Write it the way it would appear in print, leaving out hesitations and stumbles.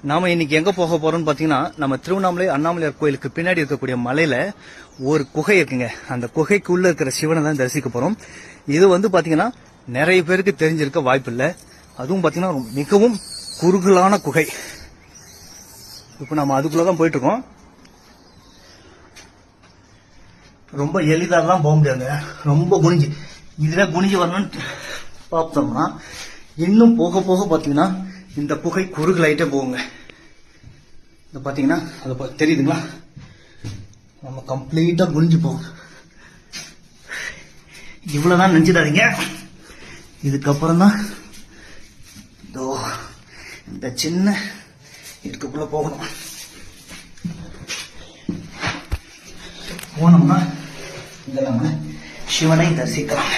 நாம இன்னைக்கு எங்க போக போறோம்னு பாத்தீங்கன்னா, நம்ம திருவண்ணாமலை அண்ணாமலையார் கோயிலுக்கு பின்னாடி இருக்கக்கூடிய மலையில ஒரு குகை இருக்குங்க. அந்த குகைக்குள்ள இருக்கிற சிவனை தான் தரிசிக்க போறோம். இது வந்து பாத்தீங்கன்னா நிறைய பேருக்கு தெரிஞ்சிருக்க வாய்ப்பு இல்லை. அதுவும் பாத்தீங்கன்னா மிகவும் குறுகலான குகை. இப்ப நம்ம அதுக்குள்ளதான் போயிட்டு இருக்கோம். ரொம்ப எளிதாலாம் போக முடியாதுங்க. ரொம்ப குனிஞ்சு இதுல குனிஞ்சு வரணும்னு பார்த்தோம்னா இன்னும் போக போக பாத்தீங்கன்னா இந்த குகை குறுகலாயிட்டே போகுங்க. இது பாத்தீங்கன்னா அது தெரியுதுங்களா? நம்ம கம்ப்ளீட்டா குனிஞ்சு போகும். இவ்வளவுதான் நினைச்சிடாதீங்க. இதுக்கப்புறம் தான் இந்த சின்ன இதுக்குள்ள போகணும். போனோம்னா இங்க நம்ம சிவனை தரிசிக்கலாம்.